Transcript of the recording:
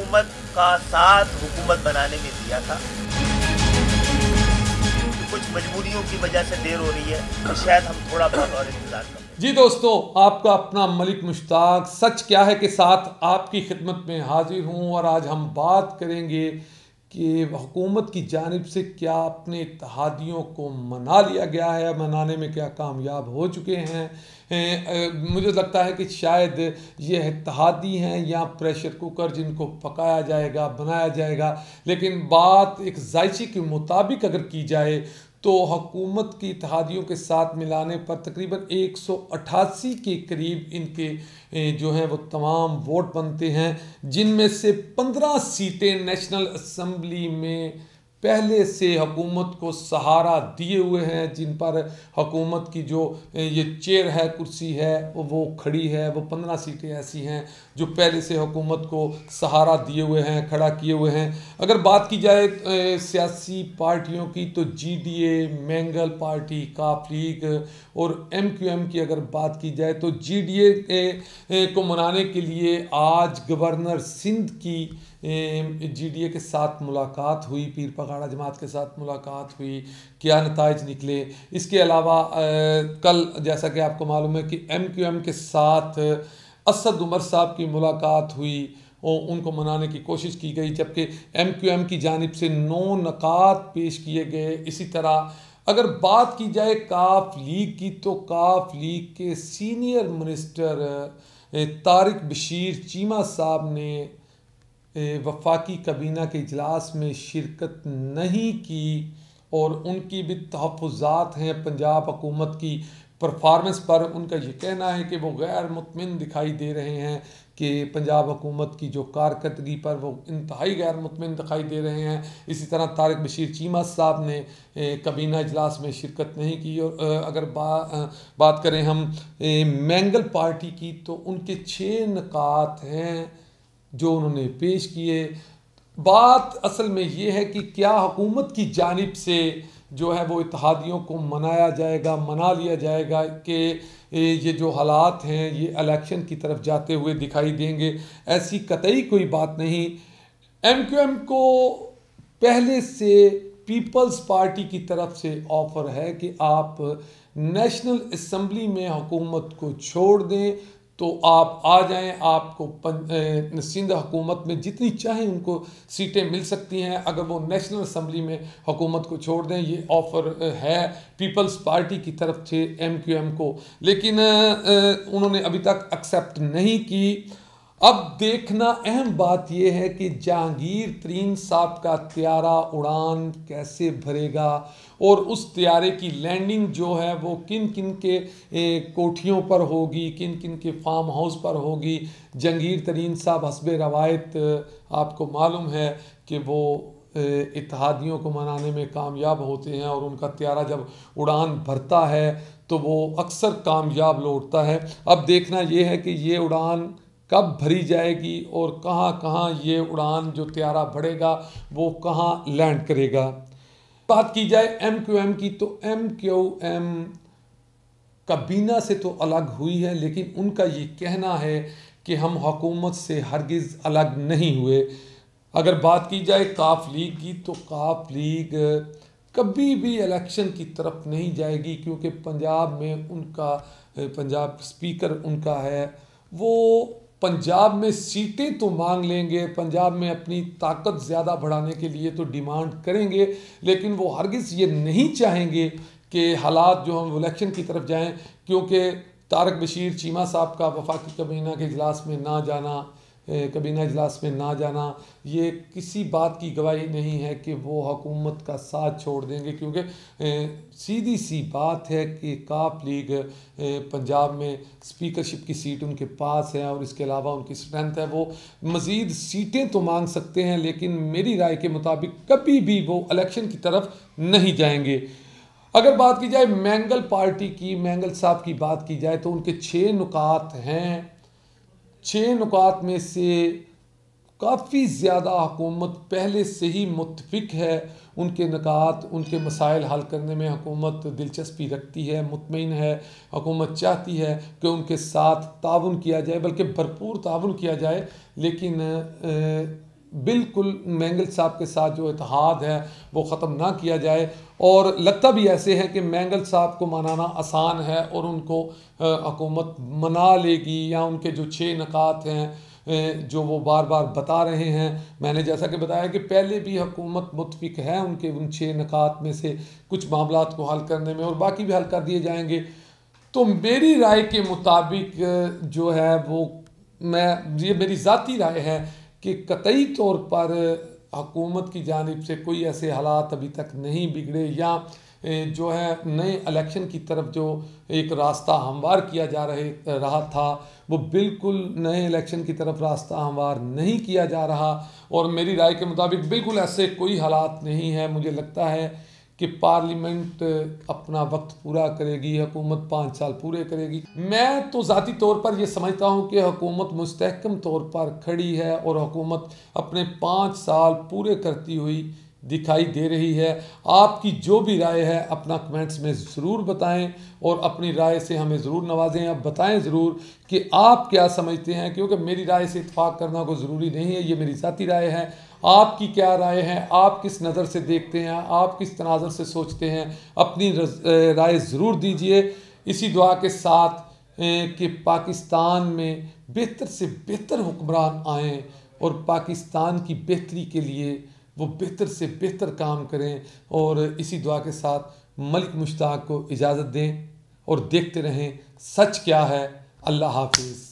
हुकूमत का साथ हुकूमत बनाने में दिया था। कुछ मजबूरियों की वजह से देर हो रही है, तो शायद हम थोड़ा बहुत और इंतजार करें। जी दोस्तों, आपका अपना मलिक मुश्ताक सच क्या है के साथ आपकी खिदमत में हाजिर हूँ और आज हम बात करेंगे कि हुकूमत की जानिब से क्या अपने इत्तेहादियों को मना लिया गया है, मनाने में क्या कामयाब हो चुके हैं। मुझे लगता है कि शायद ये इत्तेहादी हैं या प्रेशर कुकर जिनको पकाया जाएगा, बनाया जाएगा। लेकिन बात एक जायचे के मुताबिक अगर की जाए तो हुकूमत की इत्तेहादियों के साथ मिलाने पर तकरीबन 188 के करीब इनके जो हैं वो तमाम वोट बनते हैं, जिनमें से 15 सीटें नेशनल असम्बली में पहले से हुकूमत को सहारा दिए हुए हैं, जिन पर हुकूमत की जो ये चेयर है, कुर्सी है, वो खड़ी है। वो 15 सीटें ऐसी हैं जो पहले से हुकूमत को सहारा दिए हुए हैं, खड़ा किए हुए हैं। अगर बात की जाए सियासी पार्टियों की तो GDA, मैंगल पार्टी, काफ लीग और MQM की अगर बात की जाए तो GDA को मनाने के लिए आज गवर्नर सिंध की GDA के साथ मुलाकात हुई, पीर पगाड़ा जमात के साथ मुलाकात हुई। क्या नताइज निकले, इसके अलावा कल जैसा कि आपको मालूम है कि MQM के साथ असद उमर साहब की मुलाकात हुई और उनको मनाने की कोशिश की गई, जबकि MQM की जानिब से 9 नकात पेश किए गए। इसी तरह अगर बात की जाए काफ लीग की तो काफ लीग के सीनियर मिनिस्टर तारिक बशीर चीमा साहब ने वफाकी कबीना के इजलास में शिरकत नहीं की और उनकी भी तहफ़्फ़ुज़ात हैं पंजाब हुकूमत की परफॉर्मेंस पर। उनका ये कहना है कि वो गैर मुतमिन दिखाई दे रहे हैं कि पंजाब हुकूमत की जो कारकर्दगी पर वो इंतहाई गैर मुतमिन दिखाई दे रहे हैं। इसी तरह तारिक बशीर चीमा साहब ने कबीना इजलास में शिरकत नहीं की। और अगर बात करें हम मैंगल पार्टी की तो उनके 6 नकात हैं जो उन्होंने पेश किए। बात असल में ये है कि क्या हुकूमत की जानिब से जो है वो इत्तेहादियों को मना लिया जाएगा कि ये जो हालात हैं ये इलेक्शन की तरफ जाते हुए दिखाई देंगे। ऐसी कतई कोई बात नहीं। MQM को पहले से पीपल्स पार्टी की तरफ से ऑफ़र है कि आप नेशनल असम्बली में हुकूमत को छोड़ दें तो आप आ जाएं, आपको सिंध हुकूमत में जितनी चाहें उनको सीटें मिल सकती हैं अगर वो नेशनल असम्बली में हुकूमत को छोड़ दें। ये ऑफ़र है पीपल्स पार्टी की तरफ से MQM को, लेकिन उन्होंने अभी तक एक्सेप्ट नहीं की। अब देखना अहम बात यह है कि जहांगीर तरीन साहब का त्यारा उड़ान कैसे भरेगा और उस त्यारे की लैंडिंग जो है वो किन किन के कोठियों पर होगी, किन किन के फार्म हाउस पर होगी। जहांगीर तरीन साहब हस्बे रवायत आपको मालूम है कि वो इत्तेहादियों को मनाने में कामयाब होते हैं और उनका त्यारा जब उड़ान भरता है तो वो अक्सर कामयाब लौटता है। अब देखना ये है कि ये उड़ान कब भरी जाएगी और कहाँ कहाँ ये उड़ान जो त्यारा बढ़ेगा वो कहाँ लैंड करेगा। बात की जाए MQM की तो MQM कबीना से तो अलग हुई है, लेकिन उनका ये कहना है कि हम हुकूमत से हरगिज़ अलग नहीं हुए। अगर बात की जाए काफ लीग की तो काफ लीग कभी भी इलेक्शन की तरफ नहीं जाएगी, क्योंकि पंजाब में उनका पंजाब स्पीकर उनका है, वो पंजाब में सीटें तो मांग लेंगे, पंजाब में अपनी ताकत ज़्यादा बढ़ाने के लिए तो डिमांड करेंगे, लेकिन वो हरगिज़ ये नहीं चाहेंगे कि हालात जो हम इलेक्शन की तरफ जाएं, क्योंकि तारिक बशीर चीमा साहब का वफाकी कबीना के इजलास में ना जाना, कबीना इजलास में ना जाना ये किसी बात की गवाही नहीं है कि वो हुकूमत का साथ छोड़ देंगे, क्योंकि सीधी सी बात है कि काफ लीग पंजाब में स्पीकरशिप की सीट उनके पास है और इसके अलावा उनकी स्ट्रेंथ है, वो मज़ीद सीटें तो मांग सकते हैं, लेकिन मेरी राय के मुताबिक कभी भी वो इलेक्शन की तरफ नहीं जाएंगे। अगर बात की जाए मैंगल पार्टी की, मैंगल साहब की बात की जाए तो उनके 6 नुकात हैं। 6 नुकात में से काफ़ी ज़्यादा हुकूमत पहले से ही मुत्फिक है, उनके नुकात उनके मसाइल हल करने में हुकूमत दिलचस्पी रखती है, मुतमईन है। हुकूमत चाहती है कि उनके साथ ताउन किया जाए, बल्कि भरपूर ताउन किया जाए, लेकिन बिल्कुल मैंगल साहब के साथ जो इत्तेहाद है वो ख़त्म ना किया जाए। और लगता भी ऐसे है कि मैंगल साहब को मनाना आसान है और उनको हुकूमत मना लेगी, या उनके जो 6 नकात हैं जो वो बार बार बता रहे हैं, मैंने जैसा कि बताया कि पहले भी हुकूमत मुतफिक है उनके उन 6 नकात में से कुछ मामलात को हल करने में, और बाकी भी हल कर दिए जाएंगे। तो मेरी राय के मुताबिक जो है वो ये मेरी ज़ाती राय है कि कतई तौर पर हुकूमत की जानिब से कोई ऐसे हालात अभी तक नहीं बिगड़े, या जो है नए इलेक्शन की तरफ जो एक रास्ता हमवार किया जा रहा था वो बिल्कुल नए इलेक्शन की तरफ रास्ता हमवार नहीं किया जा रहा। और मेरी राय के मुताबिक बिल्कुल ऐसे कोई हालात नहीं है। मुझे लगता है कि पार्लियामेंट अपना वक्त पूरा करेगी, हुकूमत 5 साल पूरे करेगी। मैं तो ज़ाती तौर पर यह समझता हूँ कि हुकूमत मुस्तहकम तौर पर खड़ी है और हुकूमत अपने 5 साल पूरे करती हुई दिखाई दे रही है। आपकी जो भी राय है अपना कमेंट्स में ज़रूर बताएं और अपनी राय से हमें ज़रूर नवाजें। आप बताएं ज़रूर कि आप क्या समझते हैं, क्योंकि मेरी राय से इत्तेफाक करना कोई ज़रूरी नहीं है, ये मेरी ज़ाती राय है। आपकी क्या राय है, आप किस नज़र से देखते हैं, आप किस तनाज़र से सोचते हैं, अपनी राय ज़रूर दीजिए। इसी दुआ के साथ कि पाकिस्तान में बेहतर से बेहतर हुक्मरान आएँ और पाकिस्तान की बेहतरी के लिए वो बेहतर से बेहतर काम करें। और इसी दुआ के साथ मलिक मुश्ताक को इजाज़त दें और देखते रहें सच क्या है। अल्लाह हाफिज़।